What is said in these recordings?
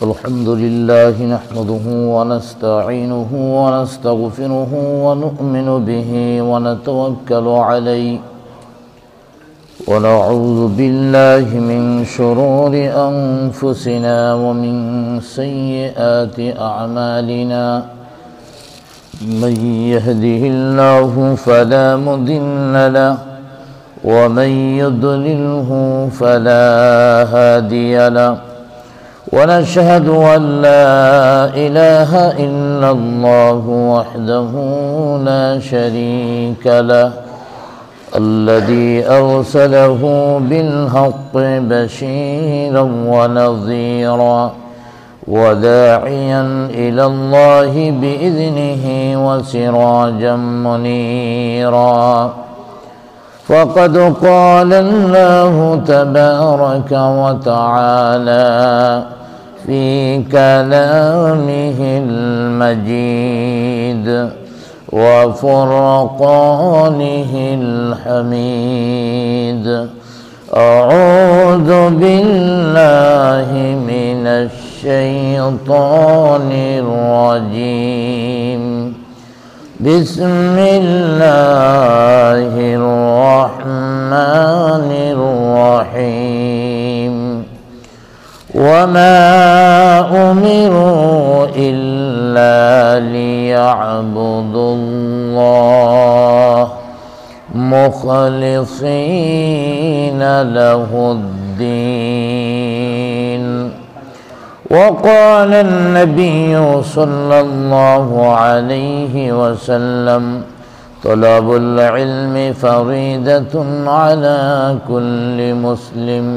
الحمد لله نحمده ونستعينه ونستغفره ونؤمن به ونتوكل عليه ونعوذ بالله من شرور أنفسنا ومن سيئات أعمالنا من يهده الله فلا مضل له ومن يضلله فلا هادي له ونشهد أن لا إله إلا الله وحده لا شريك له الذي أرسله بالحق بشيرا ونذيرا وداعيا إلى الله بإذنه وسراجا منيرا فقد قال الله تبارك وتعالى في كلامه المجيد وفرقانه الحميد أعوذ بالله من الشيطان الرجيم بسم الله الرحمن الرحيم وما أمروا إلا ليعبدوا الله مخلصين له الدين وقال النبي صلى الله عليه وسلم طلب العلم فريضة على كل مسلم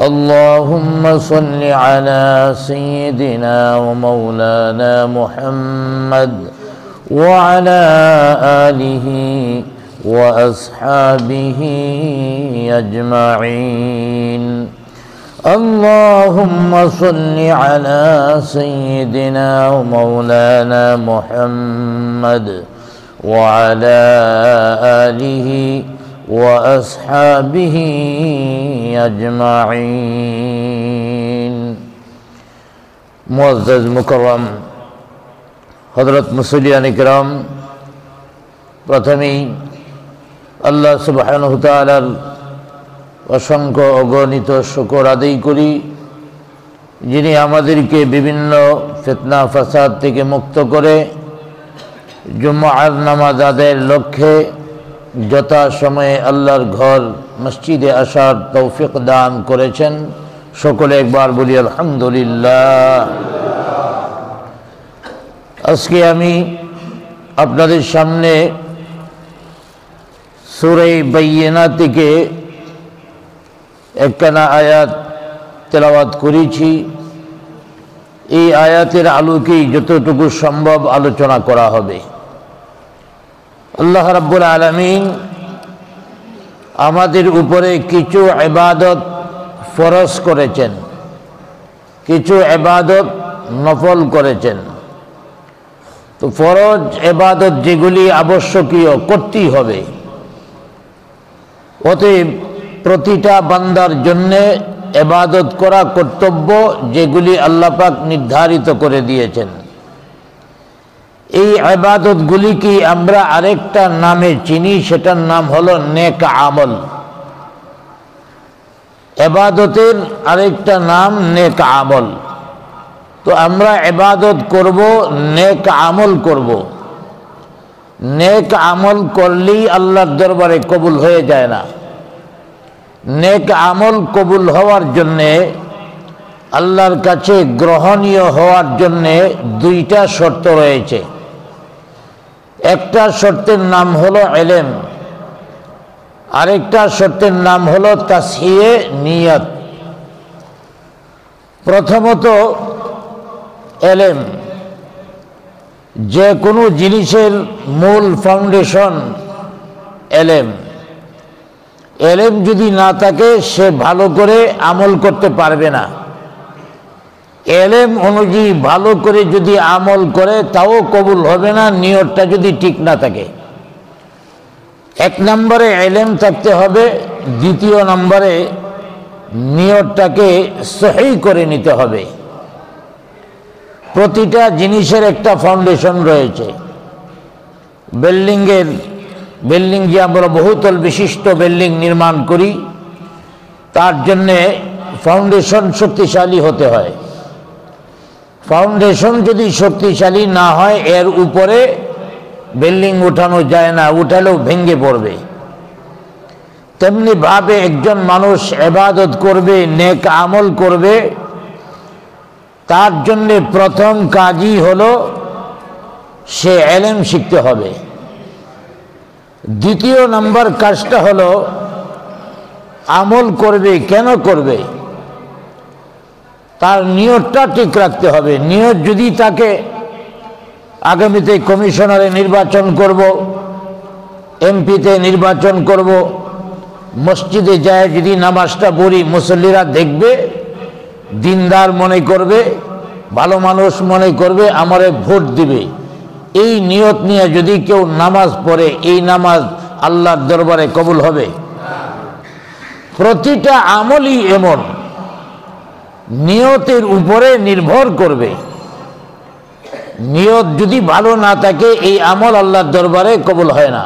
اللهم صل على سيدنا ومولانا محمد وعلى آله وأصحابه أجمعين اللهم صل على سيدنا ومولانا محمد وعلى آله وأصحابه أجمعين मुअज़्ज़ज़ मुकर्रम हज़रत मुसल्लियान इकराम प्रथमेই আল্লাহ সুবহানাহু ওয়া তাআলার অসংখ্য অগণিত শুকর আদায় করি যিনি আমাদেরকে বিভিন্ন ফিতনা ফাসাদ থেকে মুক্ত করে জুমআর নামাজ আদায়ের লক্ষ্যে যথাসময়ে আল্লাহর ঘর মসজিদে আসার তৌফিক দান করেছেন। সকলে একবার বলি আলহামদুলিল্লাহ। আজকে আমি আপনাদের সামনে সূরা বাইয়িনা থেকে একখানা আয়াত তেলাওয়াত করেছি। এই আয়াতের আলোকেই যতটুকু সম্ভব আলোচনা করা হবে। আল্লাহ রাব্বুল আলামিন আমাদের উপরে কিছু ইবাদত ফরজ করেছেন, কিছু ইবাদত নফল করেছেন। তো ফরজ ইবাদত যেগুলি আবশ্যকীয় করতেই হবে, অতএব প্রতিটা বান্দার জন্য ইবাদত করা কর্তব্য যেগুলি আল্লাহ পাক নির্ধারিত করে দিয়েছেন। এই ইবাদতগুলিকে আমরা আরেকটা নামে চিনি, সেটার নাম হলো নেক আমল। ইবাদতের আরেকটা নাম নেক আমল। তো আমরা ইবাদত করব, নেক আমল করব। নেক আমল করলেই আল্লাহর দরবারে কবুল হয়ে যায় না। নেক আমল কবুল হওয়ার জন্যে, আল্লাহর কাছে গ্রহণীয় হওয়ার জন্যে দুইটা শর্ত রয়েছে। একটা শর্তের নাম হলো ইলম, আরেকটা শর্তের নাম হলো তাসহিয়ে নিয়ত। প্রথমত ইলম, যে কোনো জিনিসের মূল ফাউন্ডেশন ইলম। ইলম যদি না থাকে সে ভালো করে আমল করতে পারবে না। ইলম অনুযায়ী ভালো করে যদি আমল করে তাও কবুল হবে না, নিয়তটা যদি ঠিক না থাকে। এক নম্বরে ইলম থাকতে হবে, দ্বিতীয় নম্বরে নিয়তটাকে সহি করে নিতে হবে। প্রতিটা জিনিসের একটা ফাউন্ডেশন রয়েছে। বিল্ডিং যে আমরা বহুতল বিশিষ্ট বিল্ডিং নির্মাণ করি, তার জন্যে ফাউন্ডেশন শক্তিশালী হতে হয়। ফাউন্ডেশন যদি শক্তিশালী না হয়, এর উপরে বিল্ডিং উঠানো যায় না, উঠালেও ভেঙে পড়বে। তেমনি ভাবে একজন মানুষ ইবাদত করবে, নেক আমল করবে, তার জন্যে প্রথম কাজই হলো সে ইলম শিখতে হবে। দ্বিতীয় নম্বর কাজটা হলো আমল করবে। কেন করবে? তার নিয়তটা ঠিক রাখতে হবে। নিয়ত যদি তাকে আগামীতে কমিশনারে নির্বাচন করব, এমপিতে নির্বাচন করব, মসজিদে যায় যদি নামাজটা পড়ি মুসল্লিরা দেখবে, দিনদার মনে করবে, ভালো মানুষ মনে করবে, আমারে ভোট দিবে, এই নিয়ত নিয়ে যদি কেউ নামাজ পড়ে, এই নামাজ আল্লাহর দরবারে কবুল হবে? প্রতিটা আমলই এমন নিয়তের উপরে নির্ভর করবে। নিয়ত যদি ভালো না থাকে, এই আমল আল্লাহর দরবারে কবুল হয় না।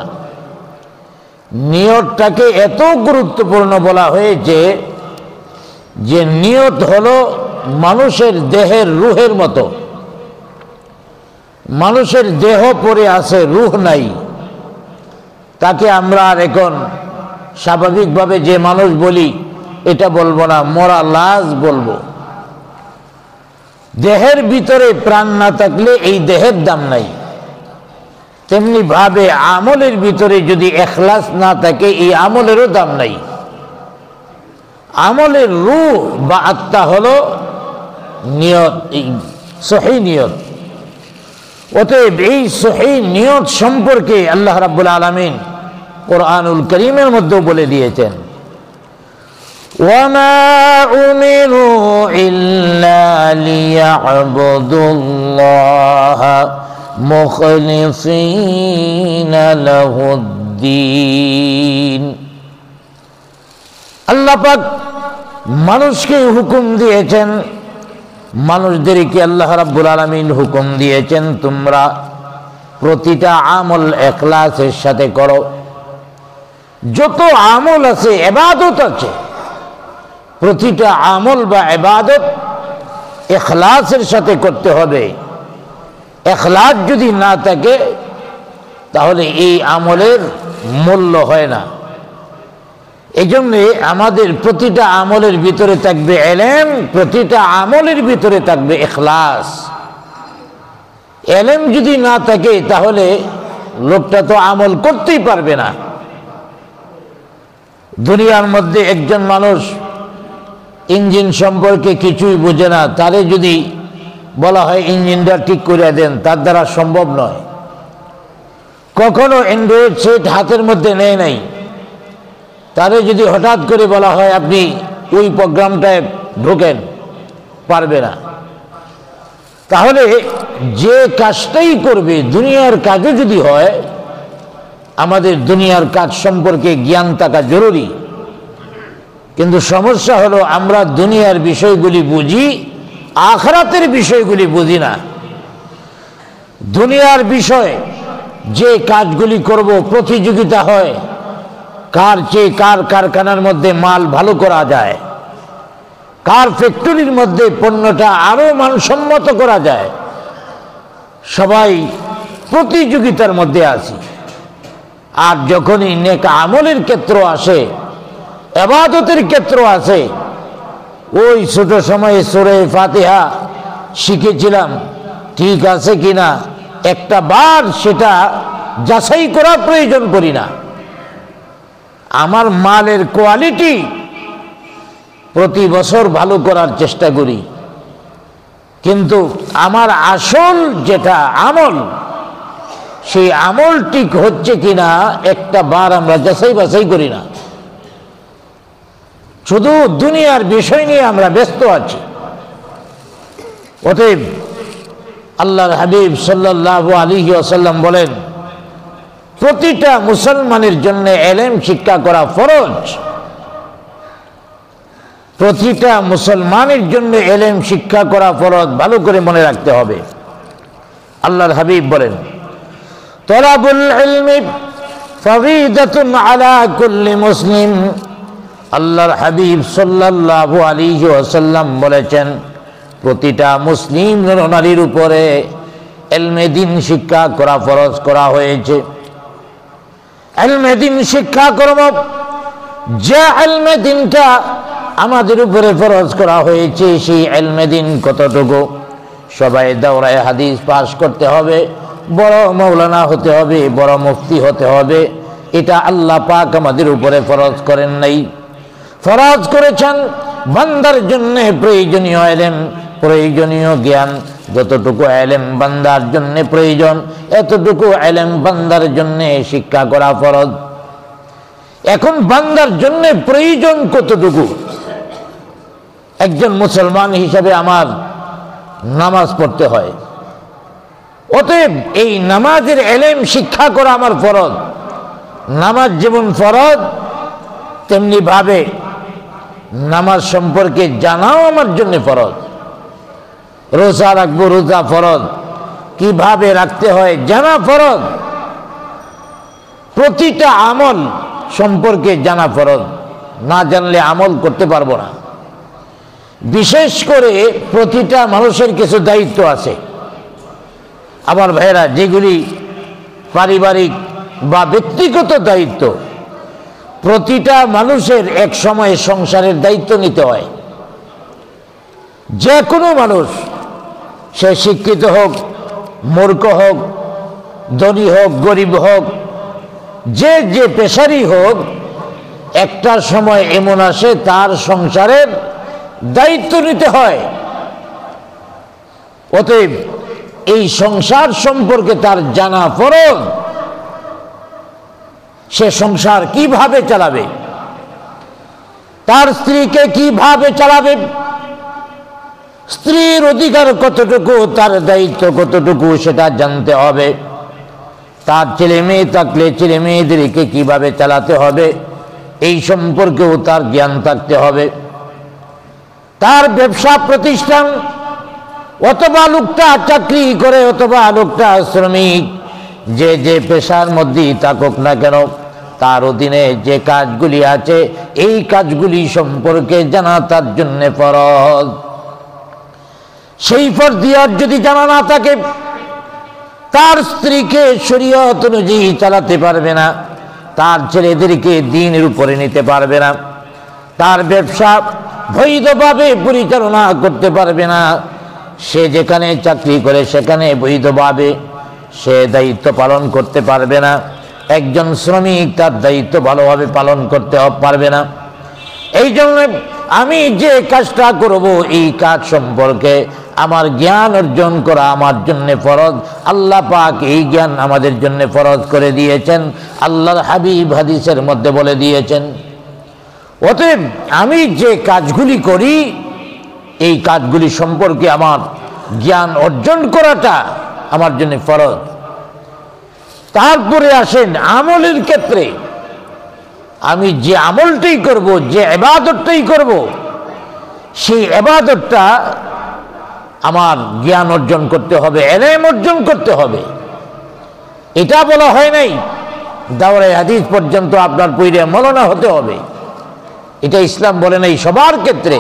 নিয়তটাকে এত গুরুত্বপূর্ণ বলা হয়েছে যে নিয়ত হলো মানুষের দেহের রুহের মতো। মানুষের দেহ পড়ে আছে, রুহ নাই। তাকে আমরা আর এখন স্বাভাবিকভাবে যে মানুষ বলি এটা বলবো না, মরা লাশ বলবো। দেহের ভিতরে প্রাণ না থাকলে এই দেহের দাম নাই। তেমনি ভাবে আমলের ভিতরে যদি ইখলাস না থাকে, এই আমলেরও দাম নাই। আমলের রূহ বা আত্মা হলো নিয়ত, সহিহ নিয়ত। অতএব এই সহিহ নিয়ত সম্পর্কে আল্লাহ রাব্বুল আলামিন কুরআনুল কারীমের মধ্যে বলে দিয়েছেন, وَمَا أُمِرُوا إِلَّا لِيَعْبُدُوا اللَّهَ مُخْلِصِينَ لَهُ الدِّينَ। আল্লাহ পাক মানুষকে হুকুম দিয়েছেন, মানুষদেরকে আল্লাহ রাব্বুল আলামিন হুকুম দিয়েছেন, তোমরা প্রতিটা আমল ইখলাসের সাথে করো। যত আমল আছে, ইবাদত আছে, প্রতিটা আমল বা ইবাদত ইখলাসের সাথে করতে হবে। ইখলাস যদি না থাকে তাহলে এই আমলের মূল্য হয় না। এই জন্যে আমাদের প্রতিটা আমলের ভিতরে থাকবে ইলম, প্রতিটা আমলের ভিতরে থাকবে ইখলাস। ইলম যদি না থাকে তাহলে লোকটা তো আমল করতেই পারবে না। দুনিয়ার মধ্যে একজন মানুষ ইঞ্জিন সম্পর্কে কিছুই বোঝে না, তারে যদি বলা হয় ইঞ্জিনটা ঠিক করে দেন, তার দ্বারা সম্ভব নয়। কখনো অ্যান্ড্রয়েড সেট হাতের মধ্যে নেয় নাই, তারে যদি হঠাৎ করে বলা হয় আপনি ওই প্রোগ্রামটায় ঢোকেন, পারবে না। তাহলে যে কাজটাই করবে, দুনিয়ার কাজও যদি হয়, আমাদের দুনিয়ার কাজ সম্পর্কে জ্ঞান থাকা জরুরি। কিন্তু সমস্যা হলো আমরা দুনিয়ার বিষয়গুলি বুঝি, আখিরাতের বিষয়গুলি বুঝি না। দুনিয়ার বিষয় যে কাজগুলি করব, প্রতিযোগিতা হয় কার চেয়ে কার কারখানার মধ্যে মাল ভালো করা যায়, কার ফ্যাক্টরির মধ্যে পণ্যটা আরো মানসম্মত করা যায়। সবাই প্রতিযোগিতার মধ্যে আছি। আর যখনই নেক আমলের ক্ষেত্র আসে, ইবাদতের ক্ষেত্র আছে, ওই ছোট সময়ে সূরা ফাতিহা শিখেছিলাম, ঠিক আছে কিনা একটা বার সেটা যাচাই করা প্রয়োজন করি না। আমার মালের কোয়ালিটি প্রতি বছর ভালো করার চেষ্টা করি, কিন্তু আমার আসল যেটা আমল, সেই আমল ঠিক হচ্ছে কিনা একটা বার আমরা যাচাই বাছাই করি না। শুধু দুনিয়ার বিষয় নিয়ে আমরা ব্যস্ত আছি। অতএব আল্লাহর হাবিব সাল্লাল্লাহু আলাইহি ওয়াসাল্লাম বলেন, প্রতিটা মুসলমানের জন্য ইলম শিক্ষা করা ফরজ। প্রতিটা মুসলমানের জন্য এলেম শিক্ষা করা ফরজ, ভালো করে মনে রাখতে হবে। আল্লাহর হাবিব বলেন, তলাবুল ইলমি ফরিদাতুন আলা কুল্লি মুসলিম। আল্লাহর হাবিব সাল্লাল্লাহু আলাইহি ওয়াসাল্লাম বলেছেন, প্রতিটা মুসলিম নারীর উপরে ইলমে দ্বীন শিক্ষা করা ফরজ করা হয়েছে। ইলমে দ্বীন শিক্ষা করব, যে ইলমে দ্বীনটা আমাদের উপরে ফরজ করা হয়েছে, সেই ইলমে দ্বীন কতটুকু? সবাই দাওরায়ে হাদিস পাশ করতে হবে, বড় মাওলানা হতে হবে, বড় মুফতি হতে হবে, এটা আল্লাহ পাক আমাদের উপরে ফরজ করেন নাই। ফরজ করেছেন বান্দার জন্য প্রয়োজনীয় ইলম, প্রয়োজনীয় জ্ঞান, যতটুকু ইলম বান্দার জন্য প্রয়োজন এতটুকু ইলম বান্দার জন্য শিক্ষা করা ফরজ। এখন বান্দার জন্য প্রয়োজন কতটুকু? একজন মুসলমান হিসাবে আমার নামাজ পড়তে হয়, অতএব এই নামাজের ইলম শিক্ষা করা আমার ফরজ। নামাজ যেমন ফরজ, তেমনি ভাবে নামাজ সম্পর্কে জানাও আমার জন্য ফরজ। রোজা রাখবো, রোজা ফরজ, কিভাবে রাখতে হয় জানা ফরজ। প্রতিটা আমল সম্পর্কে জানা ফরজ, না জানলে আমল করতে পারবো না। বিশেষ করে প্রতিটা মানুষের কিছু দায়িত্ব আছে আমার ভাইয়েরা, যেগুলি পারিবারিক বা ব্যক্তিগত দায়িত্ব। প্রতিটা মানুষের এক সময় সংসারের দায়িত্ব নিতে হয়। যে কোনো মানুষ, সে শিক্ষিত হোক, মূর্খ হোক, ধনী হোক, গরিব হোক, যে যে পেশারই হোক, একটা সময় এমন আসে তার সংসারের দায়িত্ব নিতে হয়। অতএব এই সংসার সম্পর্কে তার জানা ফরজ। সে সংসার কিভাবে চালাবে, তার স্ত্রীকে কিভাবে চালাবে, স্ত্রীর অধিকার কতটুকু, তার দায়িত্ব কতটুকু, সেটা জানতে হবে। তার ছেলে মেয়ে থাকলে ছেলে মেয়েদেরকে কিভাবে চালাতে হবে এই সম্পর্কেও তার জ্ঞান থাকতে হবে। তার ব্যবসা প্রতিষ্ঠান, অথবা লোকটা চাকরি করে অথবা লোকটা শ্রমিক, যে যে পেশার মধ্যেই থাকুক না কেন, তার অধীনে যে কাজগুলি আছে এই কাজগুলি সম্পর্কে জানা তার জন্য ফরজ। সেই ফরজিয়াত যদি জানা না থাকে, তার স্ত্রীকে শরীয়ত অনুযায়ী চালাতে পারবে না, তার ছেলেদেরকে দ্বীনের উপরে নিতে পারবে না, তার ব্যবসা বৈধভাবে পরিচালনা করতে পারবে না। সে যেখানে চাকরি করে সেখানে বৈধভাবে সে দায়িত্ব পালন করতে পারবে না। একজন শ্রমিক তার দায়িত্ব ভালোভাবে পালন করতে পারবে না। এই জন্য আমি যে কাজটা করব এই কাজ সম্পর্কে আমার জ্ঞান অর্জন করা আমার জন্য ফরজ। আল্লাহ পাক এই জ্ঞান আমাদের জন্য ফরজ করে দিয়েছেন, আল্লাহর হাবিব হাদিসের মধ্যে বলে দিয়েছেন। অতএব আমি যে কাজগুলি করি এই কাজগুলি সম্পর্কে আমার জ্ঞান অর্জন করাটা আমার জন্য ফরজ। তারপরে আসেন আমলের ক্ষেত্রে, আমি যে আমলটাই করব, যে ইবাদতটাই করব, সেই ইবাদতটা আমার জ্ঞান অর্জন করতে হবে, ইলম অর্জন করতে হবে। এটা বলা হয় নাই দাওরায়ে হাদিস পর্যন্ত আপনার পয়রে মাওলানা হতে হবে, এটা ইসলাম বলে নাই সবার ক্ষেত্রে।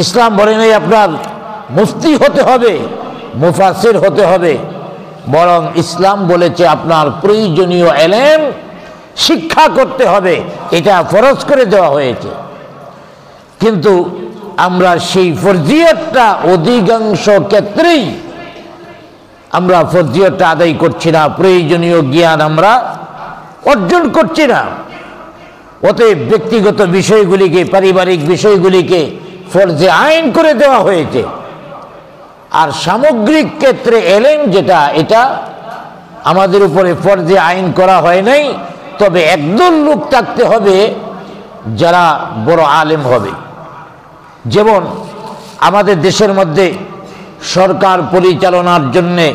ইসলাম বলে নাই আপনার মুফতি হতে হবে, মুফাসসির হতে হবে, বরং ইসলাম বলেছে আপনার প্রয়োজনীয় ইলম শিক্ষা করতে হবে, এটা ফরজ করে দেওয়া হয়েছে। কিন্তু আমরা সেই ফরজিয়তটা অধিকাংশ ক্ষেত্রেই আমরা ফরজিয়তটা আদায় করছি না, প্রয়োজনীয় জ্ঞান আমরা অর্জন করছি না। অতএব ব্যক্তিগত বিষয়গুলিকে, পারিবারিক বিষয়গুলিকে ফরজে আইন করে দেওয়া হয়েছে। আর সামগ্রিক ক্ষেত্রে ইলম যেটা, এটা আমাদের উপরে ফরজে আইন করা হয় নাই। তবে একদল লোক থাকতে হবে যারা বড় আলেম হবে। যেমন আমাদের দেশের মধ্যে সরকার পরিচালনার জন্যে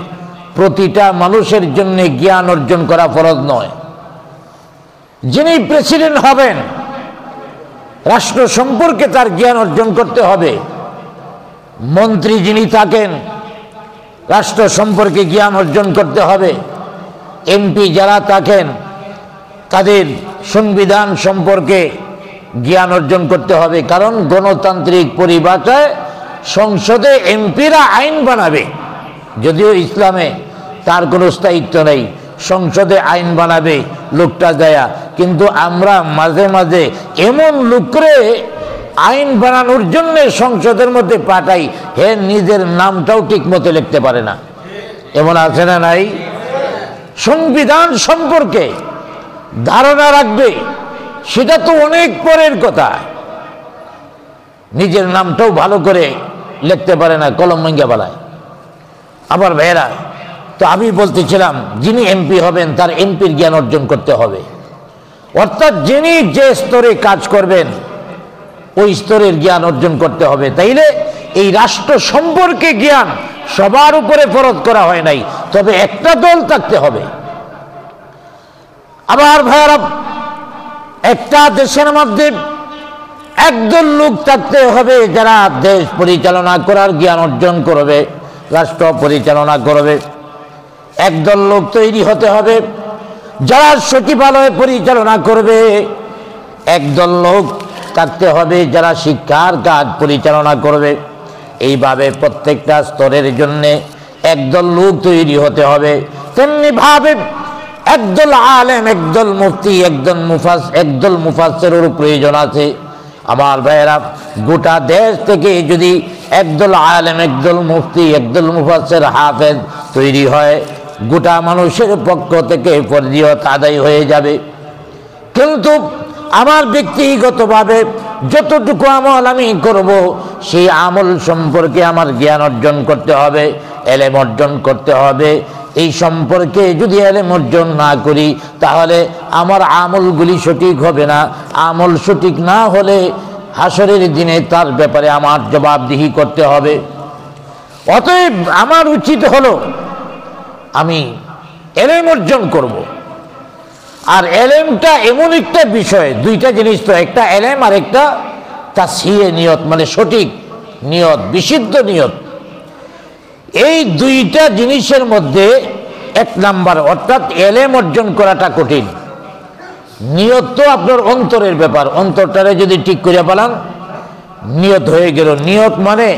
প্রতিটা মানুষের জন্য জ্ঞান অর্জন করা ফরজ নয়। যিনি প্রেসিডেন্ট হবেন রাষ্ট্র সম্পর্কে তার জ্ঞান অর্জন করতে হবে। মন্ত্রী যিনি থাকেন রাষ্ট্র সম্পর্কে জ্ঞান অর্জন করতে হবে। এমপি যারা থাকেন তাদের সংবিধান সম্পর্কে জ্ঞান অর্জন করতে হবে, কারণ গণতান্ত্রিক পরিভাষায় সংসদে এমপিরা আইন বানাবে, যদিও ইসলামে তার কোনো স্থায়িত্ব নেই, সংসদে আইন বানাবে লোকটা দেয়া। কিন্তু আমরা মাঝে মাঝে এমন লোকরে আইন বানানোর জন্য সংসদের মধ্যে পাঠাই, হে নিজের নামটাও ঠিক মতো লিখতে পারে না, এমন আছে না নাই? সংবিধান সম্পর্কে ধারণা রাখবে সেটা তো অনেক পরের কথা, নিজের নামটাও ভালো করে লিখতে পারে না, কলম ভাঙ্গা বালায়। আবার ভাইয়েরা, তো আমি বলতেছিলাম যিনি এমপি হবেন তার এমপির জ্ঞান অর্জন করতে হবে, অর্থাৎ যিনি যে স্তরে কাজ করবেন ওই স্তরের জ্ঞান অর্জন করতে হবে। তাইলে এই রাষ্ট্র সম্পর্কে জ্ঞান সবার উপরে ফরজ করা হয় নাই, তবে একটা দল থাকতে হবে। আবার ভাইয়ারা, একটা দেশের মধ্যে একদল লোক থাকতে হবে যারা দেশ পরিচালনা করার জ্ঞান অর্জন করবে, রাষ্ট্র পরিচালনা করবে। একদল লোক তৈরি হতে হবে যারা সচিবালয় পরিচালনা করবে। একদল লোক থাকতে হবে যারা শিক্ষার কাজ পরিচালনা করবে। এইভাবে প্রত্যেকটা স্তরের জন্যে একদল লোক তৈরি হতে হবে। তেমনি ভাবে একদল আলেম, একদল মুফতি, একদল মুফাসসিরের প্রয়োজন আছে। আমার ভাইয়েরা, গোটা দেশ থেকে যদি একদল আলেম, একদল মুফতি, একদল মুফাসসির, হাফেজ তৈরি হয়, গোটা মানুষের পক্ষ থেকে ফরজিয়ত আদায় হয়ে যাবে। কিন্তু আমার ব্যক্তিগতভাবে যতটুকু আমল আমি করব, সেই আমল সম্পর্কে আমার জ্ঞান অর্জন করতে হবে, এলেম অর্জন করতে হবে। এই সম্পর্কে যদি এলেম অর্জন না করি তাহলে আমার আমলগুলি সঠিক হবে না। আমল সঠিক না হলে হাসরের দিনে তার ব্যাপারে আমার জবাবদিহি করতে হবে। অতএব আমার উচিত হলো আমি এলেম অর্জন করব। আর এলেমটা এমন একটা বিষয়, দুইটা জিনিস তো, একটা এলেম আর একটা তাসহিয়ে নিয়ত, মানে সঠিক নিয়ত, বিশুদ্ধ নিয়ত। এই দুইটা জিনিসের মধ্যে এক নাম্বার, অর্থাৎ এলেম অর্জন করাটা কঠিন। নিয়ত তো আপনার অন্তরের ব্যাপার, অন্তরটারে যদি ঠিক করে পালান নিয়ত হয়ে গেল। নিয়ত মানে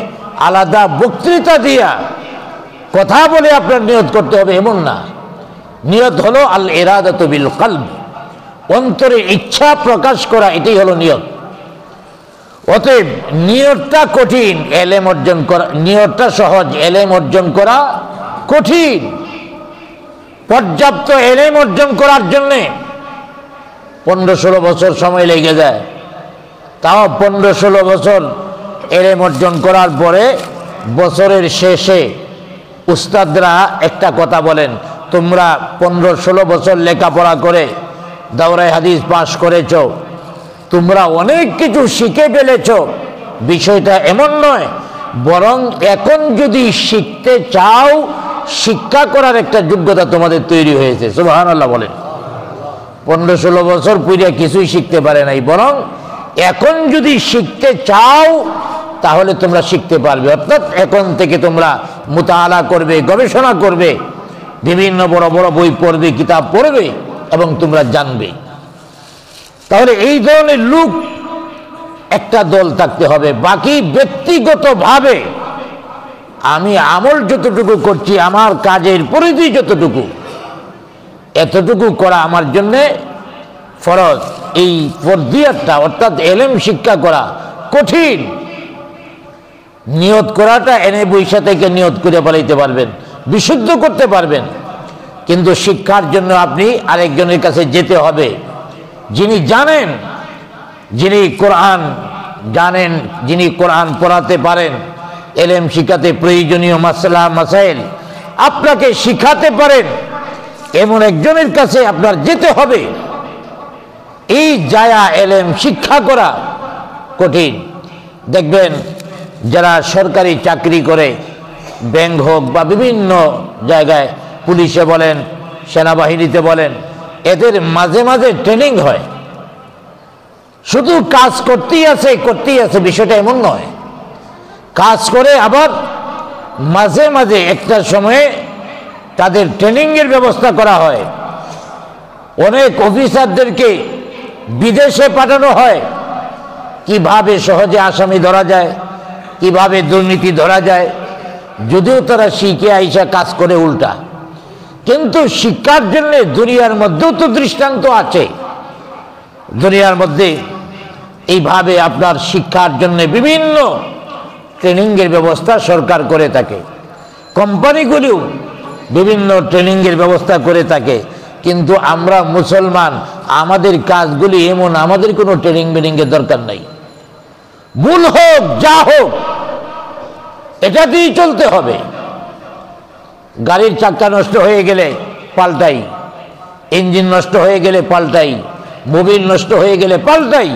আলাদা বক্তৃতা দিয়া কথা বলে আপনার নিয়ত করতে হবে এমন না। নিয়ত হলো আল ইরাদাতু বিল কলব, অন্তরে ইচ্ছা প্রকাশ করা, এটাই হলো নিয়ত। অতএব নিয়তটা কঠিন, এলেম অর্জন করা, নিয়তটা সহজ, এলেম অর্জন করা কঠিন। পর্যাপ্ত এলেম অর্জন করার জন্যে 15-16 বছর সময় লেগে যায়। তাও 15-16 বছর এলেম অর্জন করার পরে বছরের শেষে উস্তাদরা একটা কথা বলেন, তোমরা 15-16 বছর লেখাপড়া করে দাওরায়ে হাদিস পাশ করেছ, তোমরা অনেক কিছু শিখে ফেলেছ। বিষয়টা এমন নয়, বরং এখন যদি শিখতে চাও, শিক্ষা করার একটা যোগ্যতা তোমাদের তৈরি হয়েছে। সুবহানাল্লাহ বলেন। 15-16 বছর পূর্বে কিছুই শিখতে পারে নাই, বরং এখন যদি শিখতে চাও তাহলে তোমরা শিখতে পারবে। অর্থাৎ এখন থেকে তোমরা মুতাআলা করবে, গবেষণা করবে, বিভিন্ন বড় বড় বই পড়বে, কিতাব পড়বে এবং তোমরা জানবে। তাহলে এই ধরনের লোক একটা দল থাকতে হবে। বাকি ব্যক্তিগতভাবে আমি আমল যতটুকু করছি, আমার কাজের পরিধি যতটুকু, এতটুকু করা আমার জন্যে ফরজ। এই ফরজিয়াতটা অর্থাৎ এলেম শিক্ষা করা কঠিন। নিয়ত করাটা এনে বৈশা থেকে নিয়ত করে বলাইতে পারবেন, বিশুদ্ধ করতে পারবেন, কিন্তু শিক্ষার জন্য আপনি আরেকজনের কাছে যেতে হবে, যিনি জানেন, যিনি কোরআন জানেন, যিনি কোরআন পড়াতে পারেন, এলেম শিখাতে প্রয়োজনীয় মাসলা মাসাইল আপনাকে শিখাতে পারেন, এমন একজনের কাছে আপনার যেতে হবে। এই জায়া এলেম শিক্ষা করা কঠিন। দেখবেন যারা সরকারি চাকরি করে, ব্যাংক হোক বা বিভিন্ন জায়গায়, পুলিশে বলেন, সেনাবাহিনীতে বলেন, এদের মাঝে মাঝে ট্রেনিং হয়। শুধু কাজ করতেই আছে বিষয়টা এমন নয়। কাজ করে আবার মাঝে মাঝে একটা সময়ে তাদের ট্রেনিংয়ের ব্যবস্থা করা হয়। অনেক অফিসারদেরকে বিদেশে পাঠানো হয়, কিভাবে সহজে আসামি ধরা যায়, কিভাবে দুর্নীতি ধরা যায়, যদিও তারা শিখে আইসা কাজ করে উল্টা। কিন্তু শিক্ষার জন্য দুনিয়ার মধ্যেও তো দৃষ্টান্ত আছে। দুনিয়ার মধ্যে এইভাবে আপনার শিক্ষার জন্য বিভিন্ন ট্রেনিংয়ের ব্যবস্থা সরকার করে থাকে, কোম্পানিগুলিও বিভিন্ন ট্রেনিংয়ের ব্যবস্থা করে থাকে। কিন্তু আমরা মুসলমান, আমাদের কাজগুলি এমন, আমাদের কোনো ট্রেনিং মিনিংয়ের দরকার নাই। ভুল হোক যা হোক এটা দিয়েই চলতে হবে। গাড়ির চাকা নষ্ট হয়ে গেলে পাল্টাই, ইঞ্জিন নষ্ট হয়ে গেলে পাল্টাই, মোবিল নষ্ট হয়ে গেলে পাল্টাই।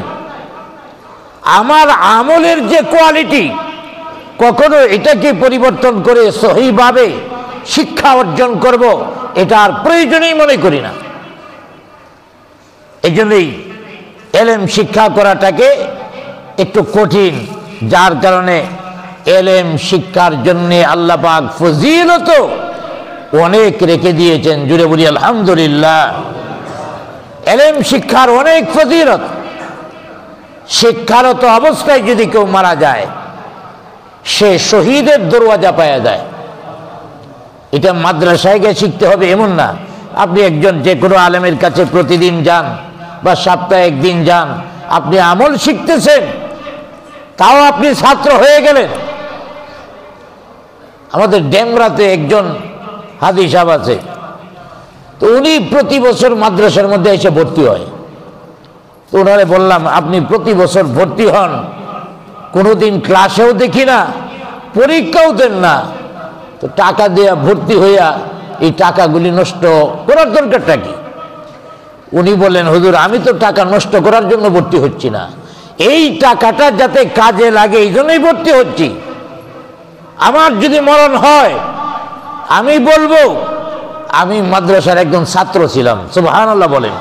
আমার আমলের যে কোয়ালিটি, কখনো এটাকে পরিবর্তন করে সহিভাবে শিক্ষা অর্জন করব, এটা আর প্রয়োজনই মনে করি না। এই জন্যই এলেম শিক্ষা করাটাকে একটু কঠিন, যার কারণে এলেম শিক্ষার জন্যে আল্লাহ পাক ফজিলত অনেক রেখে দিয়েছেন। জুড়ে বলি আলহামদুলিল্লাহ। এলেম শিক্ষার অনেক ফজিলত। শিক্ষারত অবস্থায় যদি কেউ মারা যায়, সে শহীদের দরওয়াজা পাওয়া যায়। এটা মাদ্রাসায় গিয়ে শিখতে হবে এমন না। আপনি একজন যে কোনো আলেমের কাছে প্রতিদিন যান বা সপ্তাহে একদিন যান, আপনি আমল শিখতেছেন, তাও আপনি ছাত্র হয়ে গেলেন। আমাদের ডেমরাতে একজন হাদি সাহেব আছে, তো উনি প্রতি বছর মাদ্রাসার মধ্যে এসে ভর্তি হয়। তো ওনারে বললাম, আপনি প্রতি বছর ভর্তি হন, কোনোদিন ক্লাসেও দেখি না, পরীক্ষাও দেন না, তো টাকা দেয়া ভর্তি হইয়া এই টাকাগুলি নষ্ট করার দরকারটা কি? উনি বললেন, হুজুর আমি তো টাকা নষ্ট করার জন্য ভর্তি হচ্ছি না, এই টাকাটা যাতে কাজে লাগে এই জন্যই ভর্তি হচ্ছি। আমার যদি মরণ হয় আমি বলবো আমি মাদ্রাসার একজন ছাত্র ছিলাম। সুবহানাল্লাহ বলেন।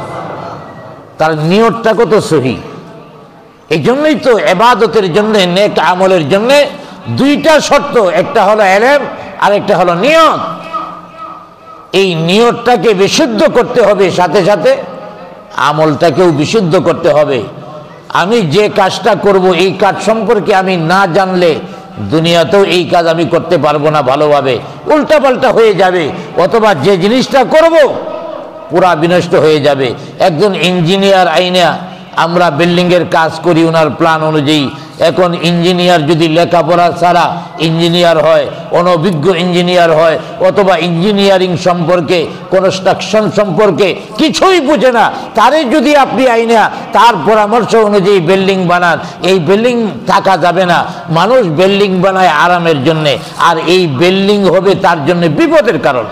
তার নিয়তটা কত সহি। এই জন্যই তো ইবাদতের জন্য, নেক আমলের জন্য দুইটা শর্ত, একটা হলো ইলম আর একটা হলো নিয়ত। এই নিয়তটাকে বিশুদ্ধ করতে হবে, সাথে সাথে আমলটাকেও বিশুদ্ধ করতে হবে। আমি যে কাজটা করব এই কাজ সম্পর্কে আমি না জানলে দুনিয়াতেও এই কাজ আমি করতে পারবো না ভালোভাবে, উল্টাপাল্টা হয়ে যাবে, অথবা যে জিনিসটা করব পুরা বিনষ্ট হয়ে যাবে। একজন ইঞ্জিনিয়ার আইনা আমরা বিল্ডিংয়ের কাজ করি ওনার প্ল্যান অনুযায়ী। এখন ইঞ্জিনিয়ার যদি লেখাপড়া ছাড়া ইঞ্জিনিয়ার হয়, অনভিজ্ঞ ইঞ্জিনিয়ার হয়, অথবা ইঞ্জিনিয়ারিং সম্পর্কে, কনস্ট্রাকশন সম্পর্কে কিছুই বুঝে না, তারে যদি আপনি আইনা তার পরামর্শ অনুযায়ী বিল্ডিং বানান, এই বিল্ডিং থাকা যাবে না। মানুষ বিল্ডিং বানায় আরামের জন্যে, আর এই বিল্ডিং হবে তার জন্য বিপদের কারণ।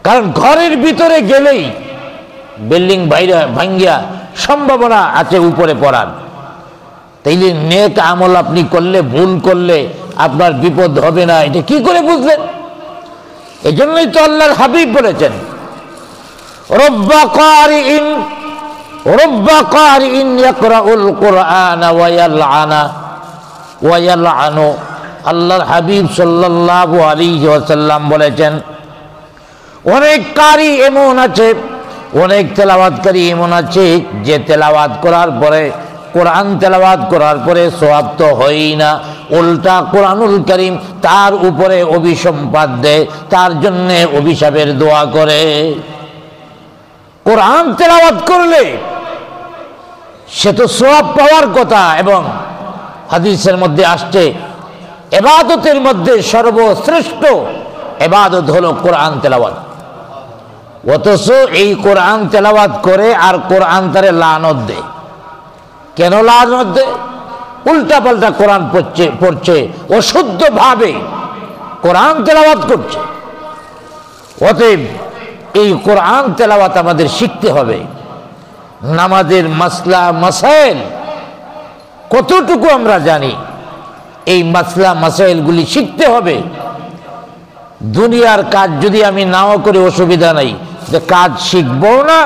কারণ ঘরের ভিতরে গেলেই বিল্ডিং ভাঙ্গিয়া সম্ভাবনা আছে উপরে পড়ার। তাইলে নেক আমল আপনি করলে, ভুল করলে আপনার বিপদ হবে না, এটা কি করে বুঝলেন? এই জন্যই তো আল্লাহর হাবিব বলেছেন, রব্বা কারিইন ইয়াকরাউল কুরআন ওয়া ইয়ালআনু। আল্লাহর হাবিব সাল্লাল্লাহু আলাইহি ওয়াসাল্লাম বলেছেন, অনেক কারি এমন আছে, অনেক তেলাওয়াতকারী এমন আছে যে তেলাওয়াত করার পরে, কোরআন তেলাওয়াত করার পরে সওয়াব তো হয়ই না, উল্টা কোরআনুল কারীম তার উপরে অভিসম্পাদ দেয়, তার জন্য অভিশাপের দোয়া করে। কোরআন তেলাওয়াত করলে সে তো সওয়াব পাওয়ার কথা, এবং হাদিসের মধ্যে আসছে ইবাদতের মধ্যে সর্বশ্রেষ্ঠ ইবাদত হলো কোরআন তেলাওয়াত। অথচ এই কোরআন তেলাওয়াত করে আর কোরআন তারে লানত দেয়। কেন লানত দেয়? উল্টা পাল্টা কোরআন পড়ছে, অশুদ্ধ ভাবে কোরআন তেলাওয়াত করছে। অতএব এই কোরআন তেলাওয়াত আমাদের শিখতে হবে। নামাজের মাসলা মাসাইল কতটুকু আমরা জানি, এই মাসলা মাসাইলগুলি শিখতে হবে। দুনিয়ার কাজ যদি আমি নাও করে অসুবিধা নাই, যে কাজ শিখবো না,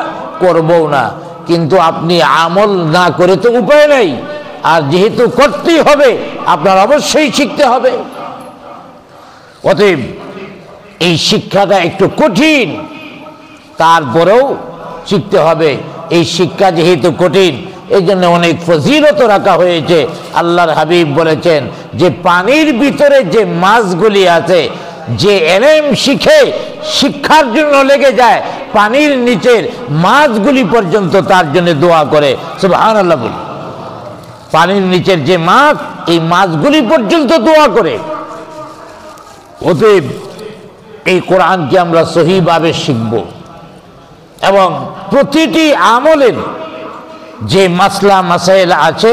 করবো না, কিন্তু আপনি আমল না করে তো উপায় নেই, আর যেহেতু করতেই হবে আপনার অবশ্যই শিখতে হবে। অতএব এই শিক্ষাটা একটু কঠিন, তারপরেও শিখতে হবে। এই শিক্ষা যেহেতু কঠিন, এই জন্য অনেক ফজিলত রাখা হয়েছে। আল্লাহর হাবিব বলেছেন যে পানির ভিতরে যে মাছগুলি আছে, যে এলেম শিখে শিক্ষার জন্য লেগে যায়, পানির নিচের মাছগুলি পর্যন্ত তার জন্য দোয়া করে। সুবহানাল্লাহ বলি। পানির নিচের যে মাছ, এই মাছগুলি পর্যন্ত দোয়া করে। অতএব এই কোরআনকে আমরা সহিভাবে শিখব এবং প্রতিটি আমলের যে মাসলা মাসাইল আছে,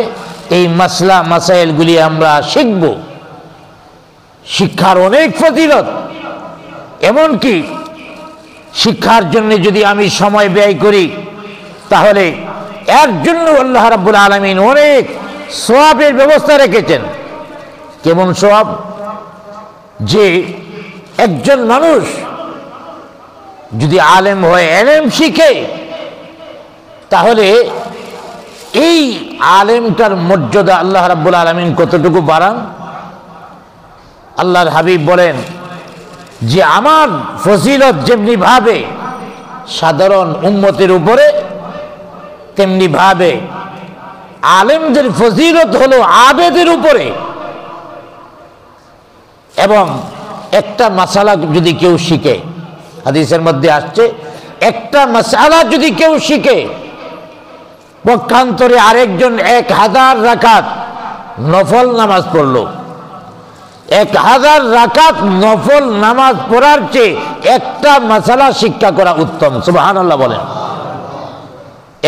এই মাসলা মাসাইলগুলি আমরা শিখব। শিক্ষার অনেক ফজিলত, এমনকি শিক্ষার জন্য যদি আমি সময় ব্যয় করি তাহলে এর জন্য আল্লাহ রাব্বুল আলামিন অনেক সওয়াবের ব্যবস্থা রেখেছেন। কেমন সওয়াব? যে একজন মানুষ যদি আলেম হয়, এলেম শিখে, তাহলে এই আলেমটার মর্যাদা আল্লাহ রাব্বুল আলামিন কতটুকু বাড়ান। আল্লাহর হাবিব বলেন যে আমার ফজিলত যেমনি ভাবে সাধারণ উম্মতের উপরে, তেমনি ভাবে আলেমদের ফজিলত হলো আবেদের উপরে। এবং একটা মাসালা যদি কেউ শিখে, হাদিসের মধ্যে আসছে, একটা মাসালা যদি কেউ শিখে, পক্ষান্তরে আরেকজন 1000 রাকাত নফল নামাজ পড়লো। 1000 রাকাত নফল নামাজ পড়ার চেয়ে একটা মাসালা শিক্ষা করা উত্তম। সুবহানাল্লাহ বলেন।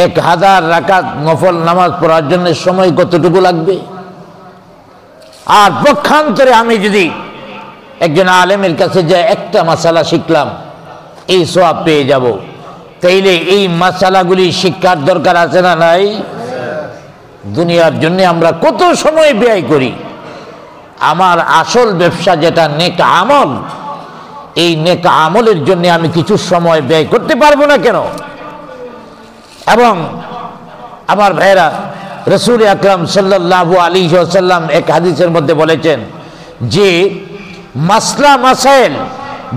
1000 রাকাত নফল নামাজ পড়ার জন্য সময় কতটুকু লাগবে? আর পক্ষান্তরে আমি যদি একজন আলেমের কাছে যে একটা মাসালা শিখলাম, এই সওয়াব পেয়ে যাব। তাইলে এই মাসালাগুলি শিক্ষার দরকার আছে না নাই? দুনিয়ার জন্য আমরা কত সময় ব্যয় করি। আমার আসল ব্যবসা যেটা নেক আমল, এই নেক আমলের জন্য আমি কিছু সময় ব্যয় করতে পারবো না কেন? এবং আমার ভাইরা, রাসূল আকরাম সাল্লাল্লাহু আলাইহি ওয়াসাল্লাম এক হাদিসের মধ্যে বলেছেন যে মাসলা মাসাইল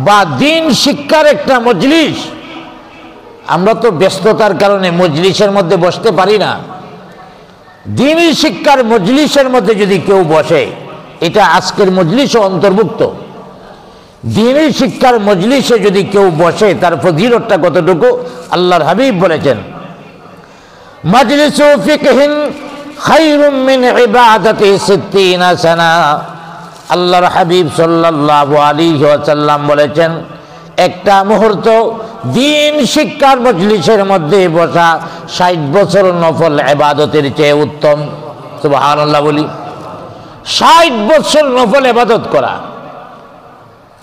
বা দিন শিক্ষার একটা মজলিস, আমরা তো ব্যস্ততার কারণে মজলিসের মধ্যে বসতে পারি না। দিনী শিক্ষার মজলিসের মধ্যে যদি কেউ বসে, এটা আজকের মজলিসও অন্তর্ভুক্ত। দিনী শিক্ষার মজলিসে যদি কেউ বসে, তার ফজিলতটা কতটুকু আল্লাহর হাবিব বলেছেন, মাজলিসু ফিকহিন খায়রুম মিন ইবাদাতি 60 সানা। আল্লাহর হাবিব সাল্লাল্লাহু আলাইহি ওয়াসাল্লাম বলেছেন, একটা মুহূর্ত দিন শিক্ষার মজলিসের মধ্যে বসা 60 বছর নফল ইবাদতের চেয়ে উত্তম। সুবহানাল্লাহ বলি। 60 বছর নফল ইবাদত করা,